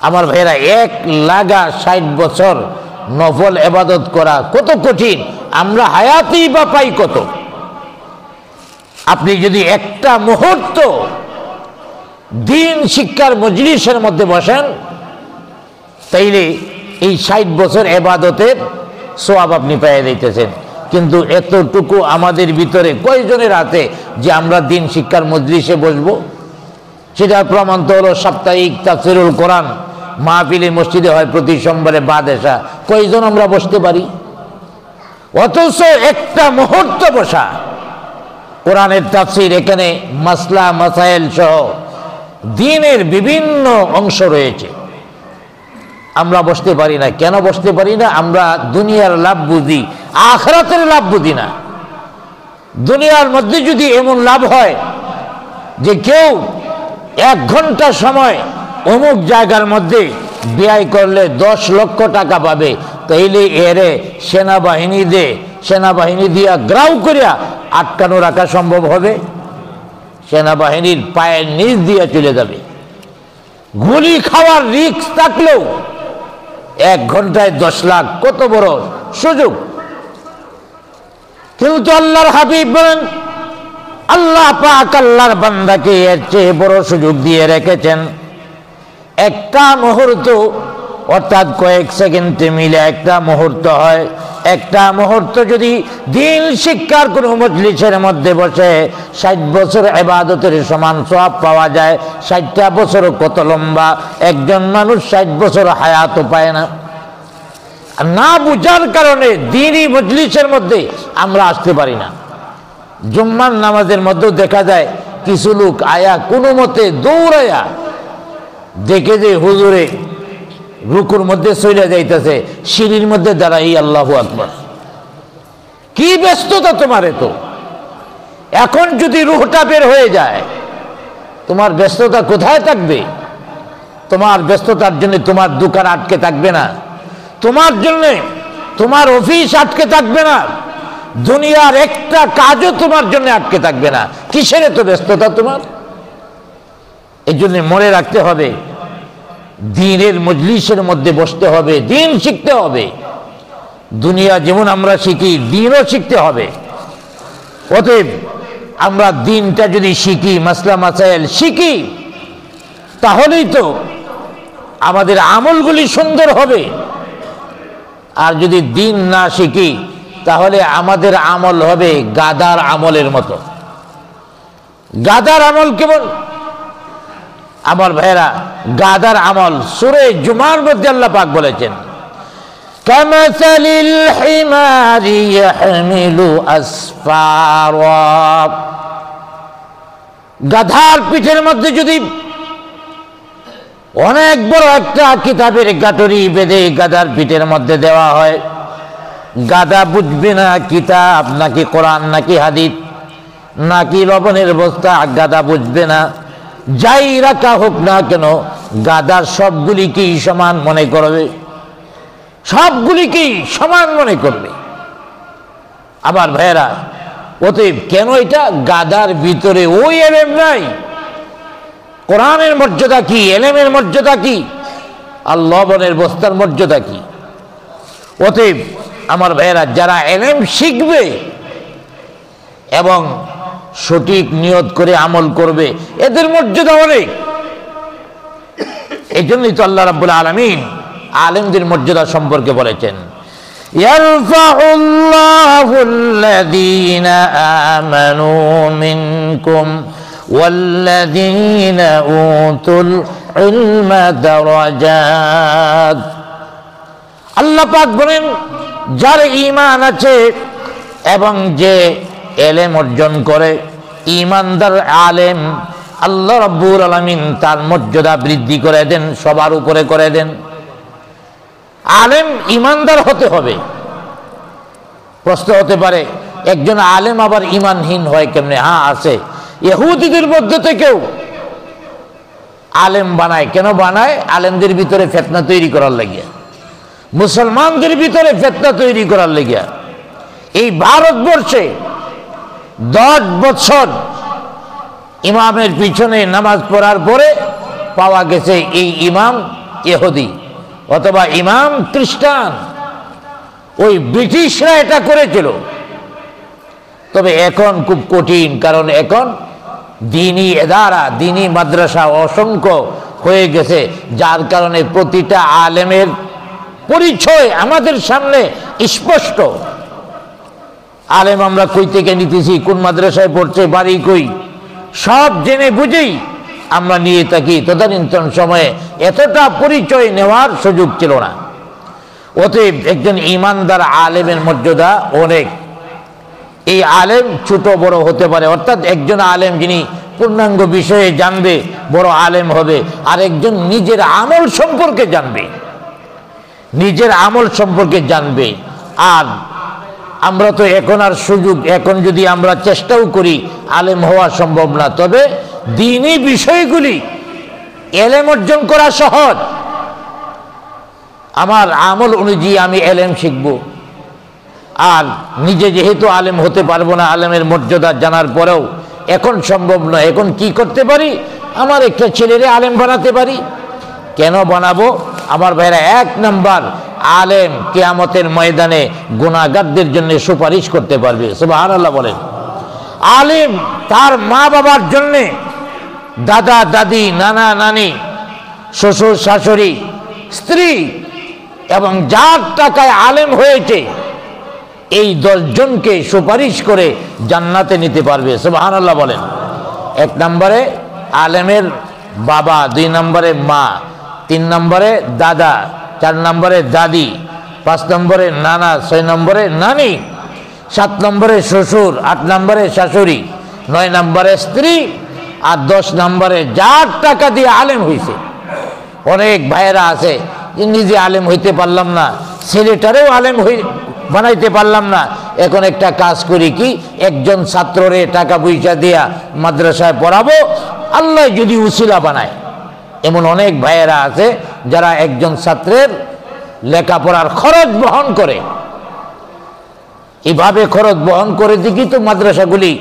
আমার ভাইরা, এক লাগা 60 বছর নফল ইবাদত করা কত কঠিন। আমরা হায়াতেই বা পাই কত। আপনি যদি একটা মুহূর্ত দিন শিক্ষার মজলিসের মধ্যে বসেন, তাইলে এই 60 বছর ইবাদতের সওয়াব আপনি পেয়ে যাইতেছেন। কিন্তু এতটুকু আমাদের ভিতরে কয়জনের আছে যে আমরা দিন শিক্ষার মজলিসে বসবো? সেটার প্রমাণ তো হলো সাপ্তাহিক তাফসীরুল কোরআন মাহফিলে মসজিদে হয় প্রতি সোমবারে বাদেশা। কয়জন আমরা বসতে পারি? অথচ একটা মুহূর্ত বসা, কোরআনের তাফসীর, এখানে মাসলা মাসাইল সহ দ্বীনের বিভিন্ন অংশ রয়েছে, আমরা বসতে পারি না। কেন বসতে পারি না? আমরা দুনিয়ার লাভ বুঝি, আখিরাতের লাভ বুঝি না। দুনিয়ার মধ্যে যদি এমন লাভ হয় যে কেউ 1 ঘন্টা সময় অমুক জায়গার মধ্যে ব্যয় করলে 10 লক্ষ টাকা পাবে, তাইলে এরে সেনাবাহিনী দিয়া গ্রাউ করিয়া আটকানো রাখা সম্ভব হবে? সেনাবাহিনীর পায়ের নিচ দিয়ে চলে যাবে। গুলি খাওয়ার রিস্ক থাকলেও 1 ঘন্টায় 10 লাখ, কত বড় সুযোগ। কিন্তু আল্লাহর হাবিব বলেন, আল্লাহ পাক আল্লাহর বান্দাকে এর চেয়ে বড় সুযোগ দিয়ে রেখেছেন। একটা মুহূর্ত অর্থাৎ কয়েক সেকেন্ডে মিলে একটা মুহূর্ত হয়। একটা মুহূর্ত যদি দিন শিক্ষার কোনো মজলিসের মধ্যে বসে 60 বছর ইবাদতের সমান সওয়াব পাওয়া যায়। 60টা বছর কত লম্বা! একজন মানুষ 60 বছর হায়াতও পায় না। না বুঝার কারণে দিনই মজলিসের মধ্যে আমরা আসতে পারি না। জুম্মার নামাজের মধ্যেও দেখা যায় কিছু লোক আয়া কোনো মতে দৌড়ায়া দেখে যে হুজুরে রুকুর মধ্যে চলে যাইতেছে, সিঁড়ির মধ্যে দাঁড়াই আল্লাহু আকবার। কি ব্যস্ততা তোমার! তো এখন যদি রুহটা বের হয়ে যায়, তোমার ব্যস্ততা কোথায় থাকবে? তোমার ব্যস্ততার জন্য তোমার দোকান আটকে থাকবে না, তোমার জন্য তোমার অফিস আটকে থাকবে না, দুনিয়ার একটা কাজও তোমার জন্য আটকে থাকবে না। কিসের এত ব্যস্ততা তোমার? এই জন্য মনে রাখতে হবে, দ্বীনের মজলিসের মধ্যে বসতে হবে, দ্বীন শিখতে হবে। দুনিয়া যেমন আমরা শিখি, দ্বীনও শিখতে হবে। অতএব আমরা দ্বীনটা যদি শিখি, মাসলা মাসাইল শিখি, তাহলেই তো আমাদের আমলগুলি সুন্দর হবে। আর যদি দ্বীন না শিখি, তাহলে আমাদের আমল হবে গাধার আমলের মতো। গাধার আমল কেমন? আমার ভাইরা, গাধার আমল সূরা জুমার মধ্যে আল্লাহ পাক বলেছেন, কামাসালিল হিমারি ইয়াহমিলু আসফারা। গাধার পিঠের মধ্যে যদি অনেক বড় একটা কিতাবের গাটরি বেঁধে গাধার পিঠের মধ্যে দেওয়া হয়, গাধা বুঝবে না কিতাব নাকি কোরআন নাকি হাদিস নাকি লবণের বস্তা। গাধা বুঝবে না। যাই রাখা হোক না কেন, গাধার সবগুলিকেই সমান মনে করবে, সবগুলিকেই সমান মনে করবে। আবার ভাইয়েরা, অতএব কেন এটা? গাধার ভিতরে ওই এলেম নাই। কোরআনের মর্যাদা কি, এলেমের মর্যাদা কি, আর লবণের বস্তার মর্যাদা কি? অতএব আমার ভাইয়েরা, যারা এলেম শিখবে এবং সঠিক নিয়ত করে আমল করবে, এদের মর্যাদা অনেক। এই জন্যই তো আল্লাহ রাব্বুল আলামিন আলেমদের মর্যাদা সম্পর্কে বলেছেন, ইয়ারফাউল্লাহুল্লাযীনা আমানু মিনকুম ওয়াল্লাযীনা উতুল ইলমা দারাজাত। আল্লাহ পাক বলেন, যার ঈমান আছে এবং যে এলেম অর্জন করে, ঈমানদার আলেম, আল্লাহ রাব্বুল আলামিন তার মর্যাদা বৃদ্ধি করে দেন, সবার উপরে করে দেন। আলেম ঈমানদার হতে হবে। প্রশ্ন হতে পারে, একজন আলেম আবার ঈমানহীন হয় কেমনে? হ্যাঁ, আছে। ইহুদিদের মধ্যে থেকেও আলেম বানায়। কেন বানায়? আলেমদের ভিতরে ফিতনা তৈরি করার লাগিয়া, মুসলমানদের ভিতরে ফিতনা তৈরি করার লাগিয়া। এই ভারতবর্ষে 10 বছর ইমামের পিছনে নামাজ পড়ার পরে পাওয়া গেছে এই ইমাম ইহুদি অথবা ইমাম খ্রিস্টান। ওই ব্রিটিশরা এটা করেছিল। তবে এখন খুব কঠিন, কারণ এখন দ্বীনি এদারা, দ্বীনি মাদ্রাসা অসংখ্য হয়ে গেছে, যার কারণে প্রতিটা আলেমের পরিচয় আমাদের সামনে স্পষ্ট। আলেম আমরা কই থেকে নিতেছি, কোন মাদ্রাসায় পড়ছে, বাড়ি কই, সব জেনে বুঝেই আমরা নিয়ে থাকি। তদানীন্তন সময়ে এতটা পরিচয় নেওয়ার সুযোগ ছিল না। অতএব একজন ঈমানদার আলেমের মর্যাদা অনেক। এই আলেম ছোট বড় হতে পারে, অর্থাৎ একজন আলেম যিনি পূর্ণাঙ্গ বিষয়ে জানবে বড় আলেম হবে, আর একজন নিজের আমল সম্পর্কে জানবে, নিজের আমল সম্পর্কে জানবে। আর আমরা তো এখন আর সুযোগ, এখন যদি আমরা চেষ্টাও করি আলেম হওয়া সম্ভব না। তবে দ্বীনি বিষয়গুলি এলেম অর্জন করা সহজ। আমার আমল অনুযায়ী আমি এলেম শিখব, আর নিজে যেহেতু আলেম হতে পারবো না, আলেমের মর্যাদা জানার পরেও এখন সম্ভব নয়। এখন কি করতে পারি? আমার একটা ছেলেরে আলেম বানাতে পারি। কেন বানাবো? আমার ভাইরা, 1 নাম্বার, আলেম কিয়ামতের ময়দানে গুনাহগারদের জন্য সুপারিশ করতে পারবে। সুবহানাল্লাহ বলেন। আলেম তার মা বাবার জন্যে, দাদা দাদি, নানা নানি, শ্বশুর শাশুড়ি, স্ত্রী এবং যার টাকায় আলেম হয়েছে, এই 10 জনকে সুপারিশ করে জান্নাতে নিতে পারবে। সুবহানাল্লাহ বলেন। 1 নম্বরে আলেমের বাবা, 2 নম্বরে মা, 3 নম্বরে দাদা, 4 নম্বরে দাদি, 5 নম্বরে নানা, 6 নম্বরে নানি, 7 নম্বরে শ্বশুর, 8 নম্বরে শাশুড়ি, 9 নম্বরে স্ত্রী, আর 10 নম্বরে যার টাকা দিয়ে আলেম হয়েছে। অনেক ভাইয়েরা আছে নিজে আলেম হইতে পারলাম না, ছেলেটারেও আলেম বানাইতে পারলাম না, এখন একটা কাজ করি কি, একজন ছাত্ররে টাকা পয়সা দিয়া মাদ্রাসায় পড়াবো, আল্লাহ যদি উসিলা বানায়। এমন অনেক ভাইয়েরা আছে যারা একজন ছাত্রের লেখাপড়ার খরচ বহন করে। এভাবে খরচ বহন করে দিকেই তো মাদ্রাসাগুলি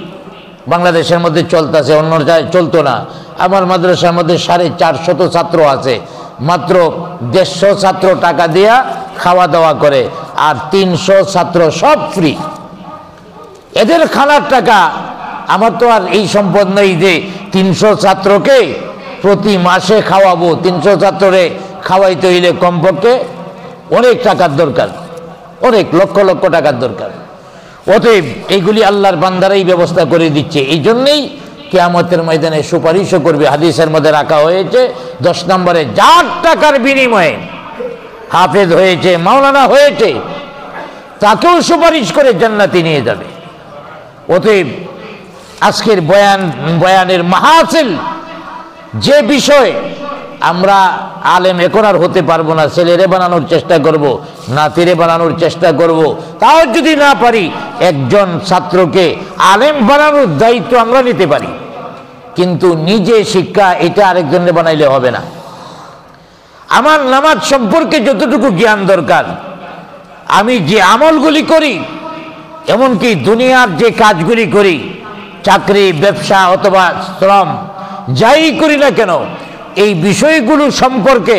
বাংলাদেশের মধ্যে চলতেছে, অন্য জায়গায় চলতো না। আমার মাদ্রাসার মধ্যে 450 ছাত্র আছে, মাত্র 150 ছাত্র টাকা দিয়া খাওয়া দাওয়া করে, আর 300 ছাত্র সব ফ্রি। এদের খানার টাকা, আমার তো আর এই সম্পদ নেই যে 300 ছাত্রকে প্রতি মাসে খাওয়াবো। 300 ছাত্ররে খাওয়াইতে হইলে কমপক্ষে অনেক টাকার দরকার, অনেক লক্ষ লক্ষ টাকার দরকার। অতএব এইগুলি আল্লাহর বান্দারাই ব্যবস্থা করে দিচ্ছে। এই জন্যেই কিয়ামতের ময়দানে সুপারিশও করবে। হাদিসের মধ্যে রাখা হয়েছে 10 নম্বরে যার টাকার বিনিময়ে হাফেজ হয়েছে, মাওলানা হয়েছে, তাকেও সুপারিশ করে জান্নাতে নিয়ে যাবে। অতএব আজকের বয়ানের মাহাসিল যে বিষয়, আমরা আলেম এখন আর হতে পারবো না, ছেলেরে বানানোর চেষ্টা করব, নাতিরে বানানোর চেষ্টা করব, তাও যদি না পারি একজন ছাত্রকে আলেম বানানোর দায়িত্ব আমরা নিতে পারি, কিন্তু নিজে শিক্ষা এটা আরেকজনের বানাইলে হবে না। আমার নামাজ সম্পর্কে যতটুকু জ্ঞান দরকার, আমি যে আমলগুলি করি, এমনকি দুনিয়ার যে কাজগুলি করি, চাকরি, ব্যবসা অথবা শ্রম যাই করি না কেন, এই বিষয়গুলো সম্পর্কে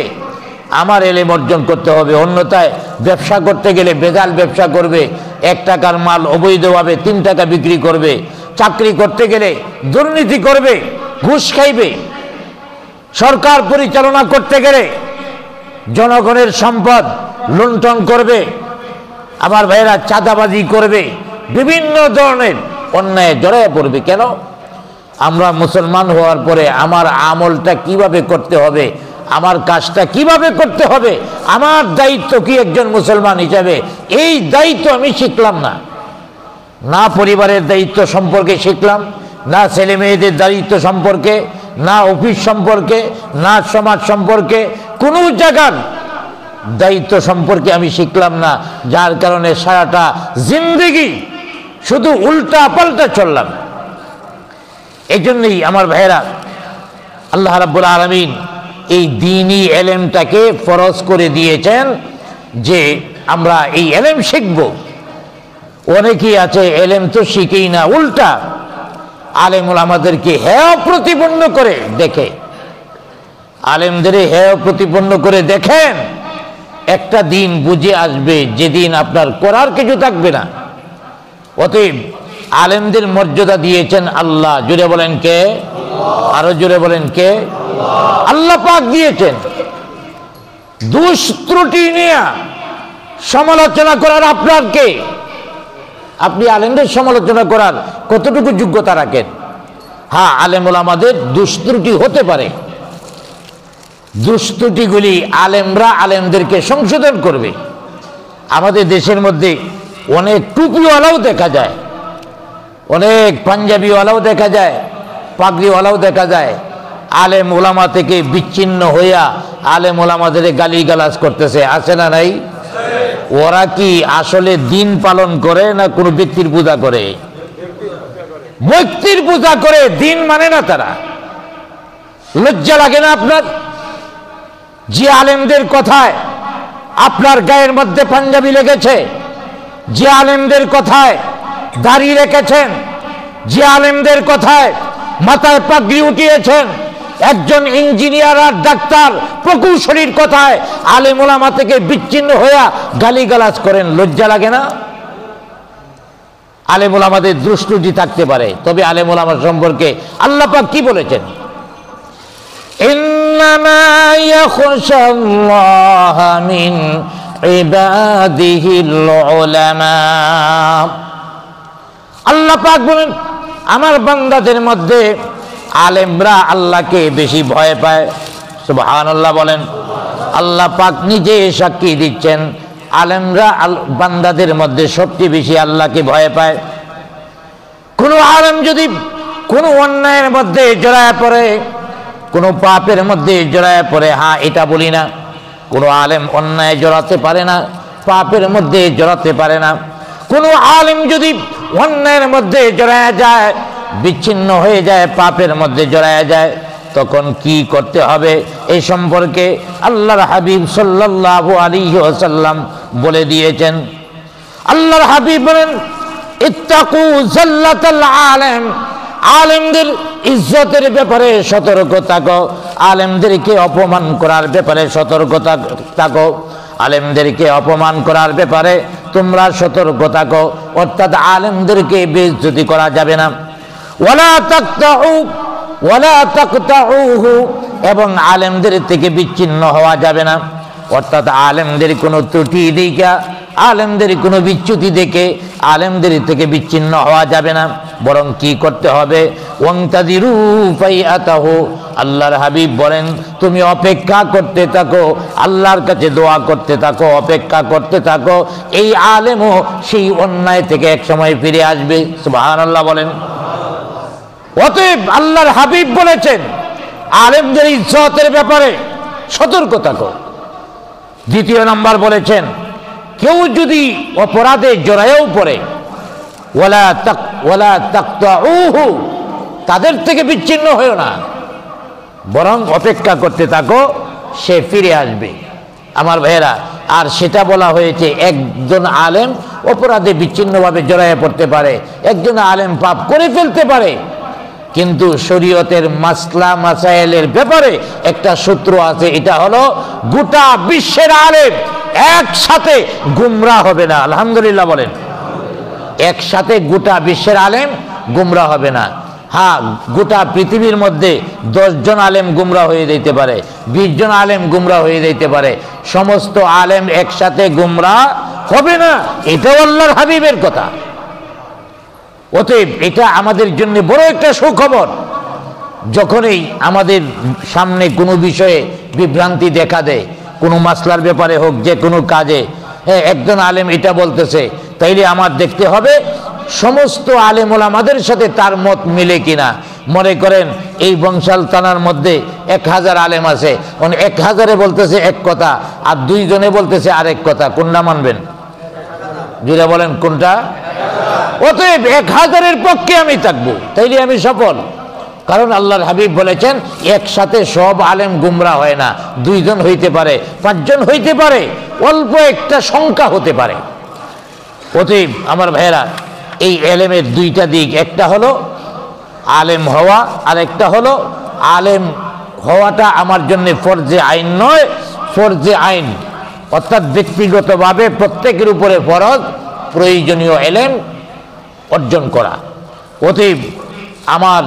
আমার এলেম অর্জন করতে হবে। অন্যথায় ব্যবসা করতে গেলে ভেজাল ব্যবসা করবে, 1 টাকার মাল অবৈধভাবে 3 টাকা বিক্রি করবে, চাকরি করতে গেলে দুর্নীতি করবে, ঘুষ খাইবে, সরকার পরিচালনা করতে গেলে জনগণের সম্পদ লুণ্ঠন করবে, আমার ভাইয়েরা চাঁদাবাজি করবে, বিভিন্ন ধরনের অন্যায় জড়ায় পড়বে। কেন? আমরা মুসলমান হওয়ার পরে আমার আমলটা কিভাবে করতে হবে, আমার কাজটা কিভাবে করতে হবে, আমার দায়িত্ব কি একজন মুসলমান হিসাবে, এই দায়িত্ব আমি শিখলাম না। না পরিবারের দায়িত্ব সম্পর্কে শিখলাম, না ছেলে মেয়েদের দায়িত্ব সম্পর্কে, না অফিস সম্পর্কে, না সমাজ সম্পর্কে, কোনো জায়গার দায়িত্ব সম্পর্কে আমি শিখলাম না, যার কারণে সারাটা জিন্দেগি শুধু উল্টা পাল্টা চললাম। এই জন্যই আমার ভাইয়েরা, আল্লাহ রাব্বুল আলামিন এই দ্বীনি এলেমটাকে ফরজ করে দিয়েছেন যে আমরা এই এলেম শিখব। অনেকেই আছে এলেম তো শিখেই না, উল্টা আলেমুল আমাদেরকে হেয় প্রতিপন্ন করে দেখে, আলেমদের হেয় প্রতিপন্ন করে দেখেন, একটা দিন বুঝে আসবে যেদিন আপনার করার কিছু থাকবে না। অতএব আলেমদের মর্যাদা দিয়েছেন আল্লাহ। জোরে বলেন কে? আরো জোরে বলেন কে? আল্লাহ পাক দিয়েছেন। দোষ ত্রুটি নিয়ে সমালোচনা করার আপনার কে? আপনি আলেমদের সমালোচনা করার কতটুকু যোগ্যতা রাখেন? হ্যাঁ, আলেমুল আমাদের দোষ ত্রুটি হতে পারে, দোষ ত্রুটিগুলি আলেমরা আলেমদেরকে সংশোধন করবে। আমাদের দেশের মধ্যে অনেক টুপিওয়ালাও দেখা যায়, অনেক পাঞ্জাবিওয়ালাও দেখা যায়, পাগড়িওয়ালাও দেখা যায়, আলেম ওলামা থেকে বিচ্ছিন্ন হইয়া আলেম ওলামাদের গালিগালাজ করতেছে, আছে না নাই? ওরা কি আসলে দিন পালন করে না কোনো ব্যক্তির পূজা করে? ব্যক্তির পূজা করে, দিন মানে না তারা। লজ্জা লাগে না আপনার? যে আলেমদের কথায় আপনার গায়ের মধ্যে পাঞ্জাবি লেগেছে, যে আলেমদের কথায় দাড়ি রেখেছেন, যে আলেমদের কথায় মাথায় পাগড়ি উঠিয়েছেন, একজন ইঞ্জিনিয়ার আর ডাক্তার প্রকৌশলীর কথায় আলেম ওলামা থেকে বিচ্ছিন্ন হইয়া গালিগালাজ করেন, লজ্জা লাগে না? আলেম ওলামাদের দুষ্ত্রুটি থাকতে পারে, তবে আলেম ওলামা সম্পর্কে আল্লাহ পাক কি বলেছেন? ইন্নামা ইয়াখশাল্লাহা মিন ইবাদিহিল উলামা। আল্লাহ পাক বলেন আমার বান্দাদের মধ্যে আলেমরা আল্লাহকে বেশি ভয় পায়। সুবহানাল্লাহ বলেন। আল্লাহ পাক নিজে সাক্ষী দিচ্ছেন আলেমরা বান্দাদের মধ্যে সবচেয়ে বেশি আল্লাহকে ভয় পায়। কোন আলেম যদি কোনো অন্যায়ের মধ্যে জড়ায় পড়ে, কোনো পাপের মধ্যে জড়ায় পড়ে, হ্যাঁ এটা বলি না, কোনো আলেম অন্যায় জড়াতে পারে না, পাপের মধ্যে জড়াতে পারে না। কোনো আলেম যদি অন্যায়ের মধ্যে জড়ায় যায়, বিচ্ছিন্ন হয়ে যায়, পাপের মধ্যে জড়ায় যায়, তখন কি করতে হবে এই সম্পর্কে আল্লাহর হাবিব সাল্লাল্লাহু আলাইহি ওয়াসাল্লাম বলে দিয়েছেন। আল্লাহর হাবিব বলেন ইত্তাকু জাল্লাতাল আলেম, আলেমদের ইজ্জতের ব্যাপারে সতর্ক থাকো, আলেমদেরকে অপমান করার ব্যাপারে সতর্ক থাকো, আলেমদেরকে অপমান করার ব্যাপারে তোমরা সতর্ক থাকো, অর্থাৎ আলেমদেরকে বেইজ্জতি করা যাবে না। ওয়ালা তাকতাউহু, এবং আলেমদের থেকে বিচ্ছিন্ন হওয়া যাবে না, অর্থাৎ আলেমদের কোনো ত্রুটি দেখা, আলেমদের কোনো বিচ্যুতি দেখে আলেমদের থেকে বিচ্ছিন্ন হওয়া যাবে না, বরং কি করতে হবে ওয়ান্তাদিরু ফাইআতাহু। আল্লাহর হাবিব বলেন তুমি অপেক্ষা করতে থাকো, আল্লাহর কাছে দোয়া করতে থাকো, অপেক্ষা করতে থাকো, এই আলেমও সেই অন্যায় থেকে এক সময় ফিরে আসবে। সুবহানাল্লাহ বলেন। অতএব আল্লাহর হাবিব বলেছেন আলেমদের ইজ্জতের ব্যাপারে সতর্ক থাকো। দ্বিতীয় নাম্বার বলেছেন কেউ যদি অপরাধে জড়ায়ও পড়ে, ওয়ালা তাকতাউহু, তাদের থেকে বিচ্ছিন্ন হয়েও না, বরং অপেক্ষা করতে থাকো, সে ফিরে আসবে। আমার ভাইয়েরা, আর সেটা বলা হয়েছে একজন আলেম অপরাধে বিচ্ছিন্নভাবে জড়ায় পড়তে পারে, একজন আলেম পাপ করে ফেলতে পারে, কিন্তু শরীয়তের মাসলা মাসাইলের ব্যাপারে একটা সূত্র আছে, এটা হলো গোটা বিশ্বের আলেম একসাথে গুমরাহ হবে না। আলহামদুলিল্লাহ বলেন। একসাথে গোটা বিশ্বের আলেম গুমরাহ হবে না। হ্যাঁ, গোটা পৃথিবীর মধ্যে 10 জন আলেম গুমরাহ হয়ে যেতে পারে, 20 জন আলেম গুমরাহ হয়ে যেতে পারে, সমস্ত আলেম একসাথে গুমরাহ হবে না। এটাও আল্লাহর হাবিবের কথা। অতএব এটা আমাদের জন্য বড় একটা সুখবর। যখনই আমাদের সামনে কোনো বিষয়ে বিভ্রান্তি দেখা দেয়, কোনো মাসলার ব্যাপারে হোক, যে কোনো কাজে, একজন আলেম এটা বলতেছে, তাইলে আমার দেখতে হবে সমস্ত আলেম ওলামাদের সাথে তার মত মিলে কিনা। মনে করেন এই বংশাল থানার মধ্যে 1000 আলেম আছে, 1000-এ বলতেছে এক কথা আর 2 জনে বলতেছে আরেক কথা, কোনটা মানবেন? যেটা বলেন কোনটা? অতএব 1000-এর পক্ষে আমি থাকবো, তাইলে আমি সফল। কারণ আল্লাহর হাবিব বলেছেন একসাথে সব আলেম গুমরা হয় না, 2 জন হইতে পারে, 5 জন হইতে পারে, অল্প একটা সংখ্যা হতে পারে। অতএব আমার ভাইয়েরা, এই এলেমের 2টা দিক, একটা হলো আলেম হওয়া আর একটা হলো আলেম হওয়াটা আমার জন্য ফরজে আইন নয়, ফরজে আইন, অর্থাৎ ব্যক্তিগতভাবে প্রত্যেকের উপরে ফরজ প্রয়োজনীয় এলেম অর্জন করা। অতএব আমার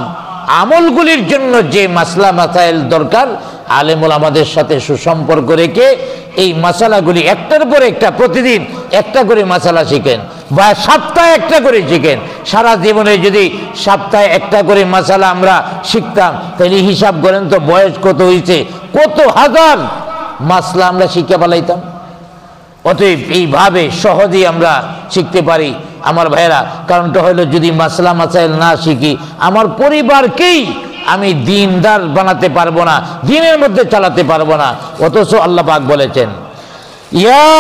আমলগুলির জন্য যে মাসলা মাসাইল দরকার, আলেমুল আমাদের সাথে সুসম্পর্ক রেখে এই মাসালাগুলি একটার পর একটা, প্রতিদিন একটা করে মাসালা শিখেন বা সপ্তাহে একটা করে শিখেন। সারা জীবনে যদি সপ্তাহে একটা করে মাসালা আমরা শিখতাম, তাহলে হিসাব করেন তো বয়স কত হয়েছে, কত হাজার মাসলা আমরা শিখে পালাইতাম। অতএব এইভাবে সহজেই আমরা শিখতে পারি আমার ভাইয়েরা। কারণটা হলো যদি মাসলা মাসাইল না শিখি, আমার পরিবারকেই আমি দিনদার বানাতে পারবো না, দিনের মধ্যে চালাতে পারবো না। অথচ আল্লাহ পাক বলেছেন ইয়া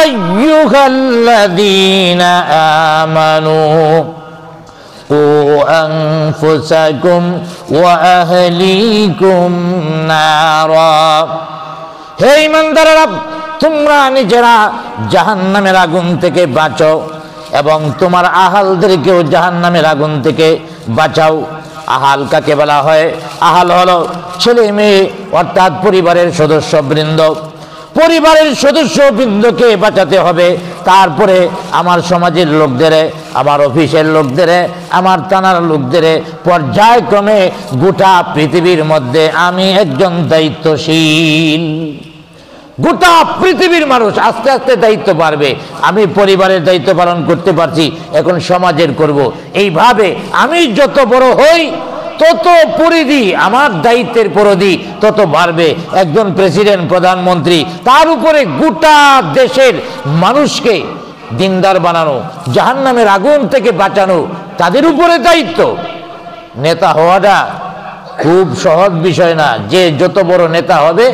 আইয়ুহাল্লাযীনা আমানু কু আনফুসাকুম ওয়া আহলিকুম নারা, হে ঈমানদারেরা, তোমরা নিজেরা জাহান্নামের আগুন থেকে বাঁচো এবং তোমার আহালদেরকেও জাহান্নামের আগুন থেকে বাঁচাও। আহাল কাকে বলা হয়? আহাল হলো ছেলে মেয়ে, অর্থাৎ পরিবারের সদস্যবৃন্দ। পরিবারের সদস্যবৃন্দকে বাঁচাতে হবে, তারপরে আমার সমাজের লোকদের, আমার অফিসের লোকদের, আমার থানার লোকদের, পর্যায়ক্রমে গোটা পৃথিবীর মধ্যে আমি একজন দায়িত্বশীল। গোটা পৃথিবীর মানুষ আস্তে আস্তে দায়িত্ব পারবে। আমি পরিবারের দায়িত্ব পালন করতে পারছি, এখন সমাজের করব। এইভাবে আমি যত বড় হই তত পরিধি, আমার দায়িত্বের পরিধি তত বাড়বে। একজন প্রেসিডেন্ট, প্রধানমন্ত্রী, তার উপরে গোটা দেশের মানুষকে দিনদার বানানো, জাহান্নামের আগুন থেকে বাঁচানো, তাদের উপরে দায়িত্ব। নেতা হওয়াটা খুব সহজ বিষয় না। যে যত বড় নেতা হবে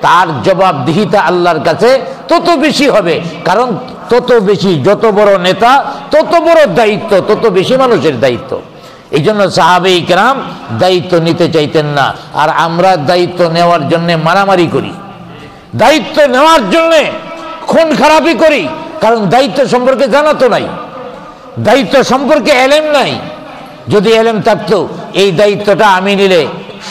তার জবাবদিহিতা আল্লাহর কাছে তত বেশি হবে, কারণ তত বেশি, যত বড় নেতা তত বড় দায়িত্ব, তত বেশি মানুষের দায়িত্ব। এই জন্য সাহাবেই কেরাম দায়িত্ব নিতে চাইতেন না। আর আমরা দায়িত্ব নেওয়ার জন্য মারামারি করি, দায়িত্ব নেওয়ার জন্য খুন খারাপি করি, কারণ দায়িত্ব সম্পর্কে জানা তো নাই, দায়িত্ব সম্পর্কে এলেম নাই। যদি এলেম থাকতো, এই দায়িত্বটা আমি নিলে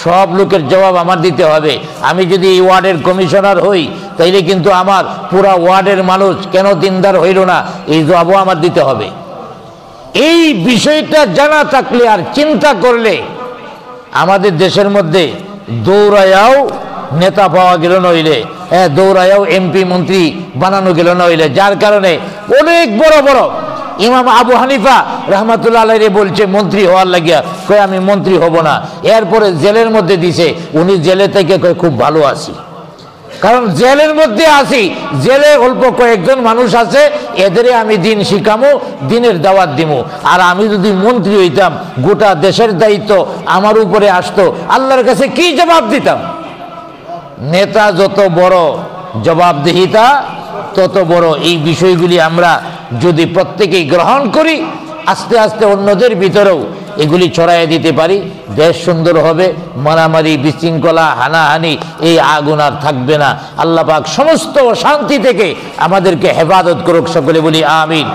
সব লোকের জবাব আমার দিতে হবে। আমি যদি এই ওয়ার্ডের কমিশনার হই, তাইলে কিন্তু আমার পুরা ওয়ার্ডের মানুষ কেন দিনদার হইল না, এই জবাবও আমার দিতে হবে। এই বিষয়টা জানা থাকলে আর চিন্তা করলে আমাদের দেশের মধ্যে দৌড়ায়াও নেতা পাওয়া গেল নইলে, দৌড়ায়াও এমপি মন্ত্রী বানানো গেল নইলে, যার কারণে অনেক বড় বড় ইমাম আবু হানিফা রহমাতুল্লাহ আলাইহি বলছে মন্ত্রী হওয়ার লাগিয়া, কয় আমি মন্ত্রী হব না। এরপরে জেলের মধ্যে দিছে, উনি জেলে থেকে কয় খুব ভালো আছি, কারণ জেলের মধ্যে আছি, জেলে অল্প কয়েকজন মানুষ আছে, এদের আমি দিন শিখামো, দিনের দাওয়াত দিমু। আর আমি যদি মন্ত্রী হইতাম, গোটা দেশের দায়িত্ব আমার উপরে আসতো, আল্লাহর কাছে কি জবাব দিতাম? নেতা যত বড়, জবাবদিহিতা তত বড়। এই বিষয়গুলি আমরা যদি প্রত্যেকেই গ্রহণ করি, আস্তে আস্তে অন্যদের ভিতরেও এগুলি ছড়াইয়ে দিতে পারি, দেশ সুন্দর হবে, মারামারি, বিশৃঙ্খলা, হানাহানি, এই আগুন আর থাকবে না। আল্লাহ পাক সমস্ত শান্তি থেকে আমাদেরকে হেফাজত করুক, সকলে বলি আমিন।